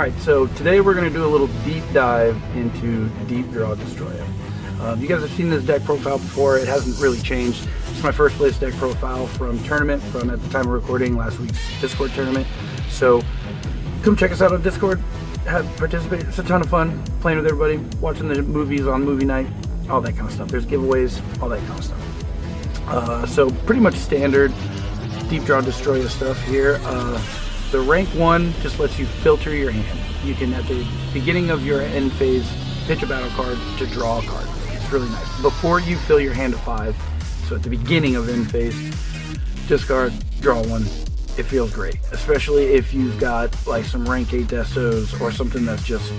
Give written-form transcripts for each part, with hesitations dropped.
Alright, so today we're going to do a little deep dive into Deep Draw Destoroyah. You guys have seen this deck profile before. It hasn't really changed. It's my first place deck profile from tournament, from at the time of recording last week's Discord tournament. So come check us out on Discord, participate. It's a ton of fun playing with everybody, watching the movies on movie night, all that kind of stuff. There's giveaways, all that kind of stuff. So pretty much standard Deep Draw Destoroyah stuff here. The rank 1 just lets you filter your hand. You can, at the beginning of your end phase, pitch a battle card to draw a card. It's really nice. Before you fill your hand to 5, so at the beginning of end phase, discard, draw 1. It feels great, especially if you've got like some rank 8 Destos or something that's just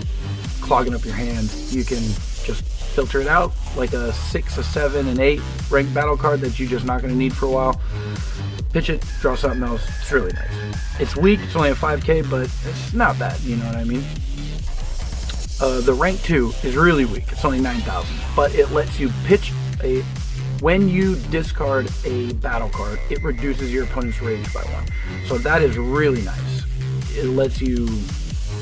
clogging up your hand. You can just filter it out, like a 6, a 7, an 8 ranked battle card that you're just not going to need for a while. Pitch it, draw something else. It's really nice. It's weak, it's only a 5k, but it's not bad, you know what I mean? The rank 2 is really weak. It's only 9,000, but it lets you pitch a... When you discard a battle card, it reduces your opponent's rage by 1. So that is really nice. It lets you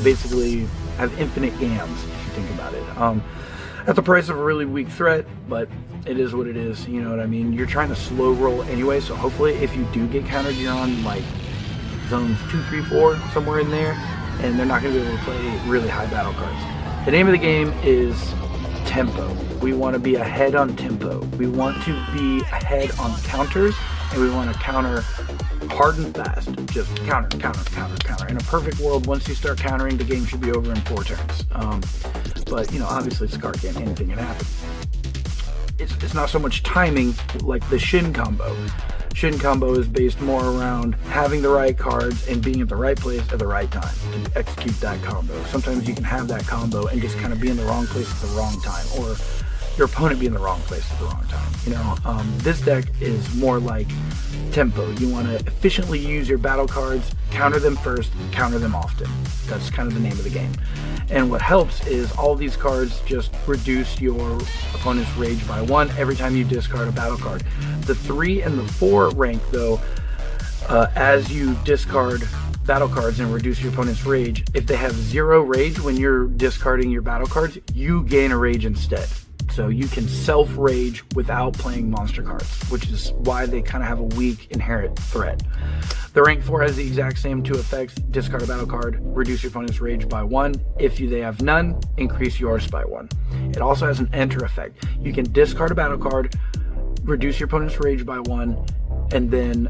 basically have infinite gams, if you think about it. At the price of a really weak threat, but it is what it is, you know what I mean? You're trying to slow roll anyway, so hopefully if you do get countered, you're on like zones 2, 3, 4, somewhere in there, and they're not going to be able to play really high battle cards. The name of the game is tempo. We want to be ahead on tempo. We want to be ahead on counters, and we want to counter hard and fast. Just counter, counter, counter, counter. In a perfect world, once you start countering, the game should be over in 4 turns. But, you know, obviously it's a card game. Anything can happen. It's not so much timing like the Shin combo. Shin combo is based more around having the right cards and being at the right place at the right time to execute that combo. Sometimes you can have that combo and just kind of be in the wrong place at the wrong time, or your opponent be in the wrong place at the wrong time. You know, this deck is more like tempo. You want to efficiently use your battle cards, counter them first, counter them often. That's kind of the name of the game. And what helps is all these cards just reduce your opponent's rage by 1 every time you discard a battle card. The 3 and the 4 rank, though, as you discard battle cards and reduce your opponent's rage, if they have 0 rage when you're discarding your battle cards, you gain a rage instead. So you can self-rage without playing monster cards, which is why they kind of have a weak inherent threat. The rank 4 has the exact same 2 effects. Discard a battle card, reduce your opponent's rage by 1. If they have none, increase yours by 1. It also has an enter effect. You can discard a battle card, reduce your opponent's rage by 1, and then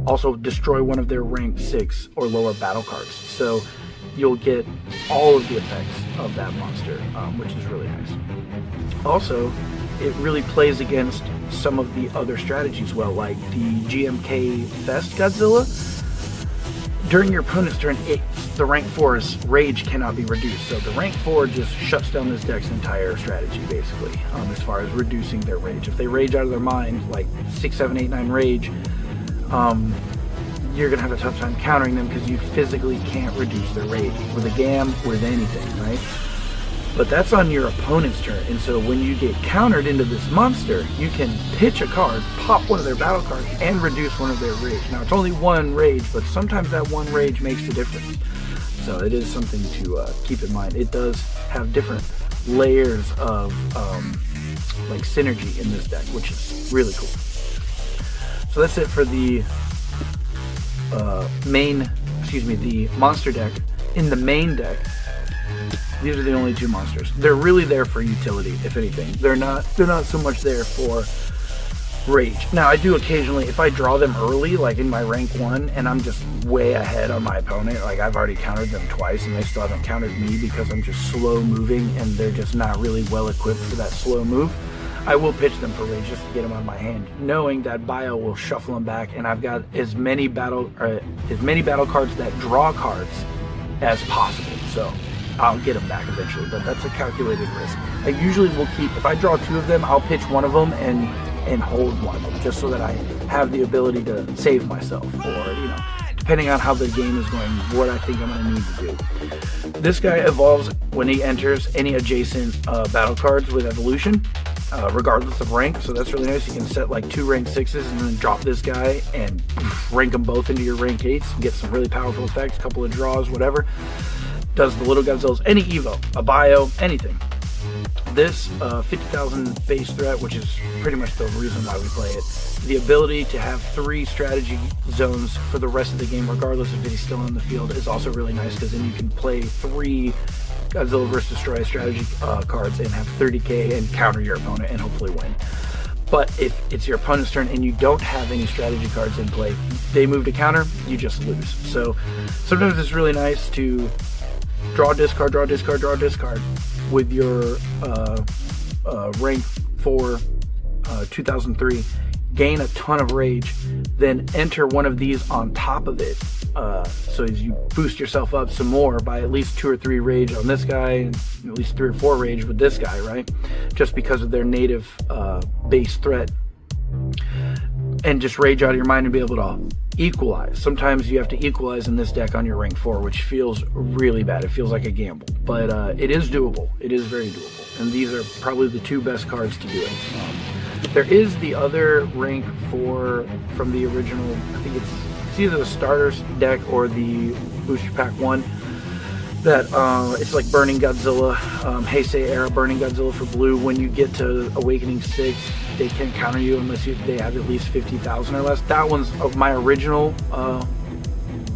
also destroy one of their rank 6 or lower battle cards. So you'll get all of the effects of that monster, which is really nice. Also, it really plays against some of the other strategies well, like the GMK Fest Godzilla. During your opponent's turn, the rank 4's rage cannot be reduced, so the rank 4 just shuts down this deck's entire strategy, basically, as far as reducing their rage. If they rage out of their mind, like 6, 7, 8, 9 rage, you're going to have a tough time countering them because you physically can't reduce their rage with a gam, with anything, right? But that's on your opponent's turn, and so when you get countered into this monster, you can pitch a card, pop one of their battle cards, and reduce one of their rage. Now, it's only 1 rage, but sometimes that 1 rage makes the difference. So it is something to keep in mind. It does have different layers of like synergy in this deck, which is really cool. So that's it for the the monster deck. In the main deck, these are the only 2 monsters. They're really there for utility, if anything. They're not so much there for rage. Now, I do occasionally, if I draw them early, like in my rank 1, and I'm just way ahead on my opponent, like I've already countered them twice, and they still haven't countered me because I'm just slow moving, and they're just not really well equipped for that slow move, I will pitch them for rage just to get them out of my hand, knowing that bio will shuffle them back, and I've got as many battle cards that draw cards as possible. So I'll get them back eventually, but that's a calculated risk. I usually will keep, if I draw 2 of them, I'll pitch one of them and hold one of them, just so that I have the ability to save myself, or, you know, depending on how the game is going, what I think I'm going to need to do. This guy evolves when he enters any adjacent battle cards with evolution. regardless of rank. So that's really nice. You can set like 2 rank 6s and then drop this guy and rank them both into your rank 8s and get some really powerful effects, a couple of draws, whatever. Does the little Godzillas, any Evo, a bio, anything. This 50,000 base threat, which is pretty much the reason why we play it. The ability to have 3 strategy zones for the rest of the game, regardless if he's still in the field, is also really nice, because then you can play 3 Godzilla vs. Destoroyah strategy cards and have 30k and counter your opponent and hopefully win. But if it's your opponent's turn and you don't have any strategy cards in play, they move to counter, you just lose. So sometimes it's really nice to draw, discard, draw, discard, draw, discard with your rank 4 2003, gain a ton of rage, then enter one of these on top of it. So as you boost yourself up some more by at least 2 or 3 rage on this guy, and at least 3 or 4 rage with this guy, right? Just because of their native base threat. And just rage out of your mind and be able to equalize. Sometimes you have to equalize in this deck on your rank 4, which feels really bad. It feels like a gamble, but it is doable. It is very doable, and these are probably the 2 best cards to do it. There is the other rank 4 from the original. I think it's either the starters deck or the booster pack 1. That it's like Burning Godzilla, Heisei era Burning Godzilla for blue. When you get to Awakening 6, they can't counter you unless they have at least 50,000 or less. That one's of my original,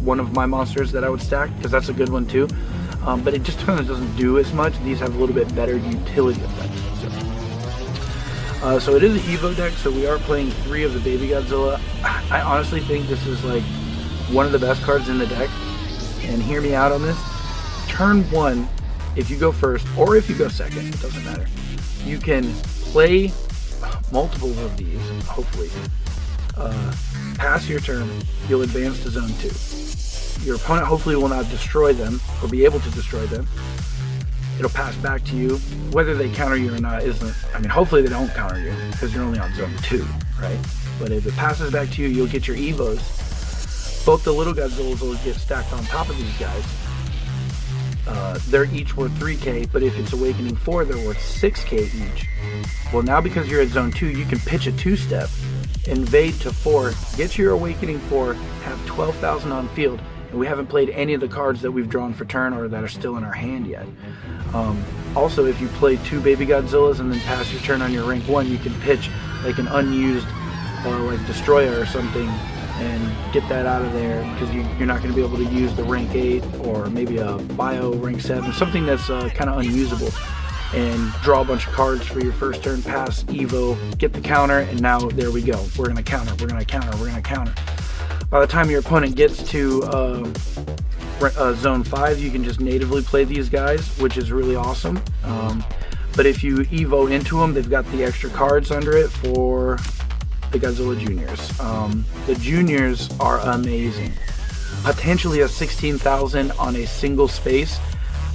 one of my monsters that I would stack, because that's a good one too. But it just kind of doesn't do as much. These have a little bit better utility effects. So it is an Evo deck, so we are playing 3 of the Baby Godzilla. I honestly think this is like one of the best cards in the deck. And hear me out on this. Turn 1, if you go first or if you go second, it doesn't matter. You can play multiple of these, hopefully. Pass your turn, you'll advance to zone 2. Your opponent hopefully will not destroy them or be able to destroy them. It'll pass back to you. Whether they counter you or not isn't, I mean, hopefully they don't counter you because you're only on zone 2, right? But if it passes back to you, you'll get your Evos. Both the little Godzillas will get stacked on top of these guys. They're each worth 3k, but if it's Awakening 4, they're worth 6k each. Well, now because you're at zone 2, you can pitch a 2-step, invade to 4, get your Awakening 4, have 12,000 on field, and we haven't played any of the cards that we've drawn for turn or that are still in our hand yet. Also, if you play 2 Baby Godzillas and then pass your turn on your rank 1, you can pitch like an unused like Destoroyah or something and get that out of there, because you're not going to be able to use the rank 8 or maybe a bio rank 7, something that's kind of unusable, and draw a bunch of cards for your first turn, pass, Evo, get the counter, and now there we go. We're going to counter, we're going to counter, we're going to counter. By the time your opponent gets to zone 5, you can just natively play these guys, which is really awesome. But if you Evo into them, they've got the extra cards under it for the Godzilla Juniors. The Juniors are amazing. Potentially a 16,000 on a single space.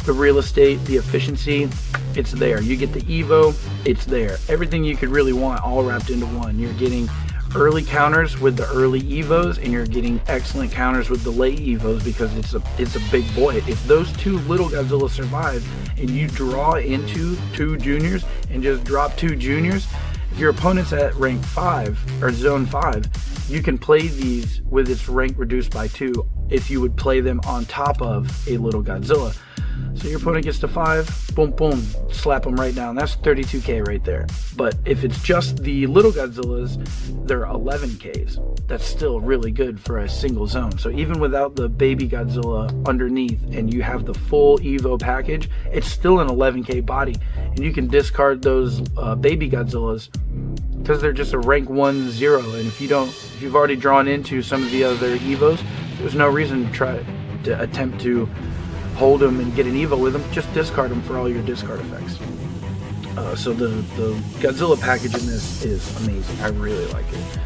The real estate, the efficiency, it's there. You get the Evo, it's there. Everything you could really want all wrapped into one. You're getting early counters with the early Evos, and you're getting excellent counters with the late Evos, because it's a big boy. If those 2 little Godzilla survive and you draw into 2 juniors and just drop 2 juniors, if your opponent's at rank 5 or zone 5, you can play these with its rank reduced by 2 if you would play them on top of a little Godzilla. So your opponent gets to 5, boom, boom, slap them right down. That's 32k right there. But if it's just the little Godzillas, they're 11ks. That's still really good for a single zone. So even without the Baby Godzilla underneath and you have the full Evo package, it's still an 11k body. And you can discard those Baby Godzillas because they're just a rank 1, 0. And if you've already drawn into some of the other Evos, there's no reason to attempt to hold them and get an Evo with them. Just discard them for all your discard effects. So the Godzilla package in this is amazing. I really like it.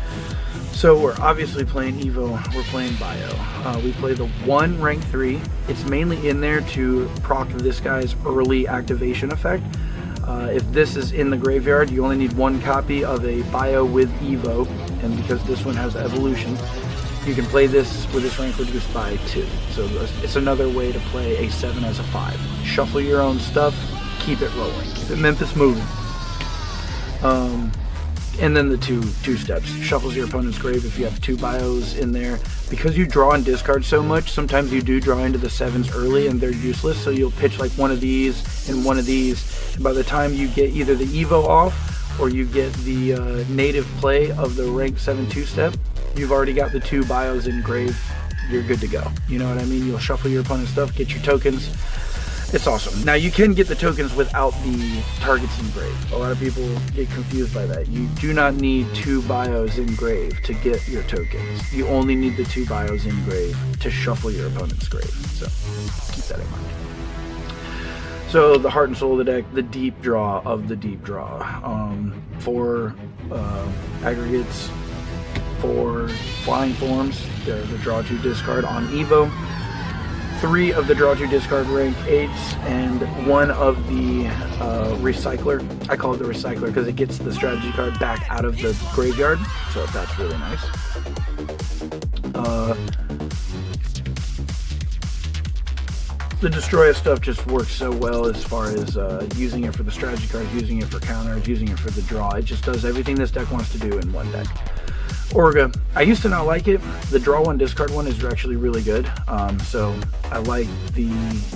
So we're obviously playing Evo, we're playing Bio. We play the 1 rank 3. It's mainly in there to proc this guy's early activation effect. If this is in the graveyard, you only need 1 copy of a Bio with Evo, and because this one has evolution, you can play this with its rank reduced by 2. So it's another way to play a 7 as a 5. Shuffle your own stuff, keep it rolling, keep it Memphis moving. And then the two steps. Shuffles your opponent's grave if you have 2 bios in there. Because you draw and discard so much, sometimes you do draw into the 7s early and they're useless, so you'll pitch like one of these and one of these. And by the time you get either the Evo off or you get the native play of the rank 7 2-step, you've already got the 2 bios in grave. You're good to go. You know what I mean? You'll shuffle your opponent's stuff, get your tokens. It's awesome. Now you can get the tokens without the targets in grave. A lot of people get confused by that. You do not need 2 bios in grave to get your tokens. You only need the 2 bios in grave to shuffle your opponent's grave. So keep that in mind. So the heart and soul of the deck, the deep draw of the deep draw. 4 aggregates, 4 flying forms. They're the draw 2 discard on Evo. 3 of the draw 2 discard rank 8s and 1 of the recycler. I call it the recycler because it gets the strategy card back out of the graveyard, so that's really nice. The Destoroyah stuff just works so well as far as using it for the strategy cards, using it for counters, using it for the draw. It just does everything this deck wants to do in one deck. Orga, I used to not like it. The draw 1 discard one is actually really good. So I like the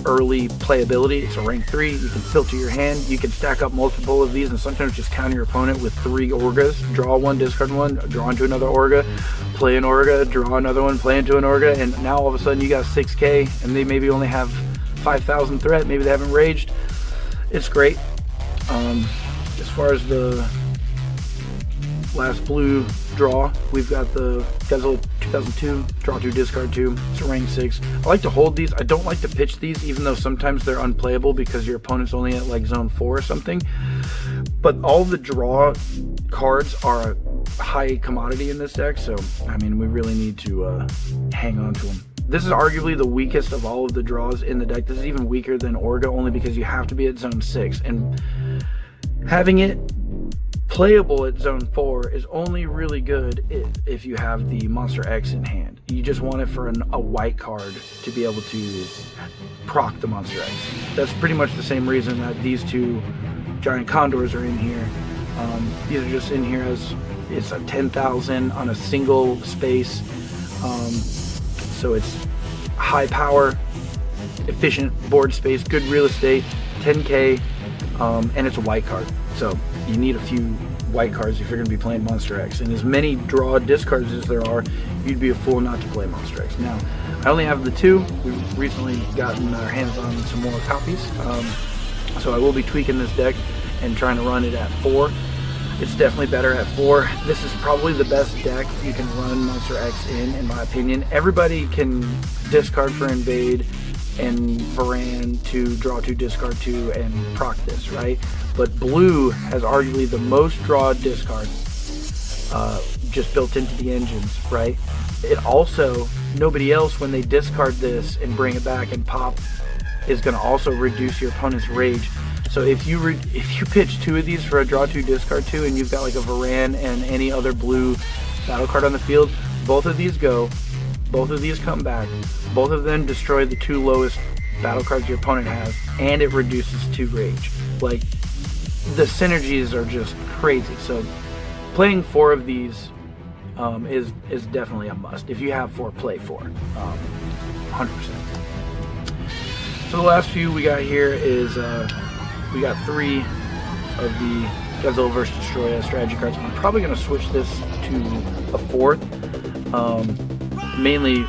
early playability. It's a rank 3. You can filter your hand. You can stack up multiple of these and sometimes just counter your opponent with 3 Orgas. Draw 1, discard 1, draw into another Orga, play an Orga, draw another one, play into an Orga, and now all of a sudden you got 6k and they maybe only have 5,000 threat. Maybe they haven't raged. It's great. As far as the last blue draw, we've got the Godzilla 2002, draw 2, discard 2, it's a rank 6. I like to hold these. I don't like to pitch these, even though sometimes they're unplayable because your opponent's only at like zone 4 or something. But all the draw cards are high commodity in this deck, so I mean, we really need to hang on to them. This is arguably the weakest of all of the draws in the deck. This is even weaker than Orga, only because you have to be at zone 6, and having it playable at zone 4 is only really good if you have the Monster X in hand. You just want it for a white card to be able to proc the Monster X. That's pretty much the same reason that these 2 giant condors are in here. These are just in here as it's a 10,000 on a single space. So it's high power, efficient board space, good real estate, 10k, and it's a white card. So you need a few white cards if you're going to be playing Monster X. And as many draw discards as there are, you'd be a fool not to play Monster X. Now, I only have the 2. We've recently gotten our hands on some more copies. So I will be tweaking this deck and trying to run it at 4. It's definitely better at 4. This is probably the best deck you can run Monster X in my opinion. Everybody can discard for Invade and Varan to draw 2, discard 2, and proc this, right? But blue has arguably the most draw discard just built into the engines, right? It also, nobody else, when they discard this and bring it back and pop, is going to also reduce your opponent's rage. So if you pitch 2 of these for a draw 2, discard 2, and you've got like a Varan and any other blue battle card on the field, both of these go, both of these come back, both of them destroy the 2 lowest battle cards your opponent has, and it reduces 2 rage. Like, the synergies are just crazy. So playing 4 of these is definitely a must. If you have 4, play 4, 100%. So the last few we got here is we got 3 of the Godzilla vs. Destoroyah strategy cards. I'm probably going to switch this to a 4th. Mainly,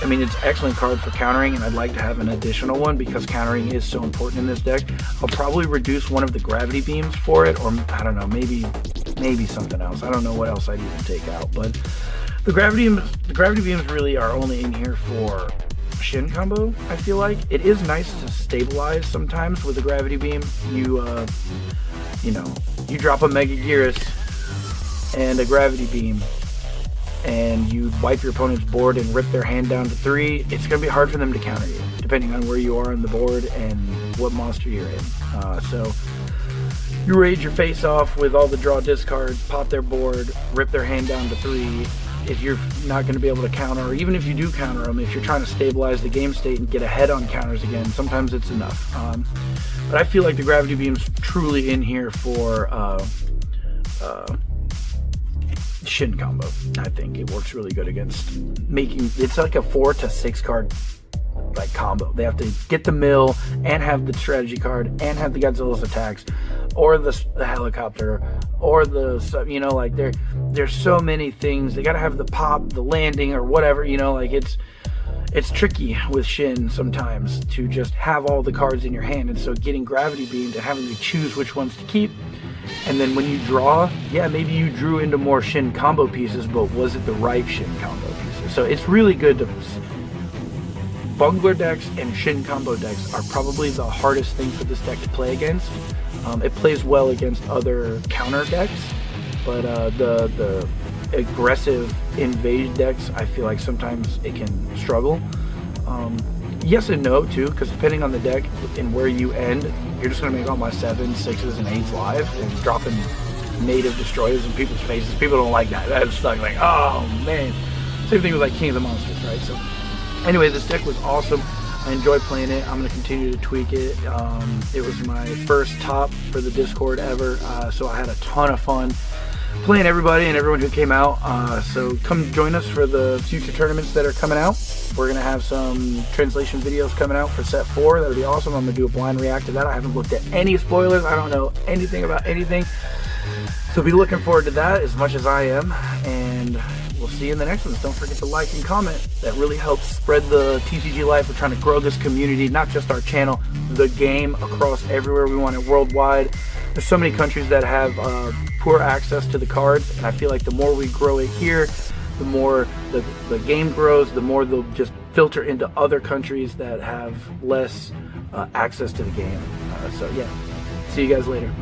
I mean, it's an excellent card for countering, and I'd like to have an additional one because countering is so important in this deck. I'll probably reduce one of the gravity beams for it, or I don't know, maybe something else. I don't know what else I'd even take out, but the gravity beams really are only in here for Shin combo. I feel like it is nice to stabilize sometimes with the gravity beam. You drop a Mega Gearus and a gravity beam, and you wipe your opponent's board and rip their hand down to 3, it's going to be hard for them to counter you, depending on where you are on the board and what monster you're in. So you rage your face off with all the draw discards, pop their board, rip their hand down to 3, if you're not going to be able to counter, or even if you do counter them, if you're trying to stabilize the game state and get ahead on counters again, sometimes it's enough. But I feel like the Gravity Beam's truly in here for Shin combo. I think it works really good against making, it's like a 4 to 6 card like combo. They have to get the mill and have the strategy card and have the Godzilla's attacks, or the helicopter, or the, you know, like there's so many things. They gotta have the pop, the landing, or whatever, you know, like it's tricky with Shin sometimes to just have all the cards in your hand, and so getting Gravity Beamed and having to choose which ones to keep. And then when you draw, yeah, maybe you drew into more Shin combo pieces, but was it the right Shin combo pieces? So it's really good to... Bungler decks and Shin combo decks are probably the hardest thing for this deck to play against. It plays well against other counter decks, but the aggressive invade decks, I feel like sometimes it can struggle. Yes and no too, because depending on the deck and where you end, you're just going to make all my 7s, 6s, and 8s live and dropping native destroyers in people's faces. People don't like that. That's like, oh man. Same thing with like King of the Monsters, right? So anyway, this deck was awesome. I enjoyed playing it. I'm going to continue to tweak it. It was my first top for the Discord ever, so I had a ton of fun playing everybody and everyone who came out. So come join us for the future tournaments that are coming out. We're going to have some translation videos coming out for set 4. That would be awesome. I'm going to do a blind react to that. I haven't looked at any spoilers. I don't know anything about anything. So be looking forward to that as much as I am. And we'll see you in the next ones. Don't forget to like and comment. That really helps spread the TCG.Li.F E. We're trying to grow this community, not just our channel, the game across everywhere. We want it worldwide. There's so many countries that have poor access to the cards, and I feel like the more we grow it here, the more the game grows, the more they'll just filter into other countries that have less access to the game. So yeah, see you guys later.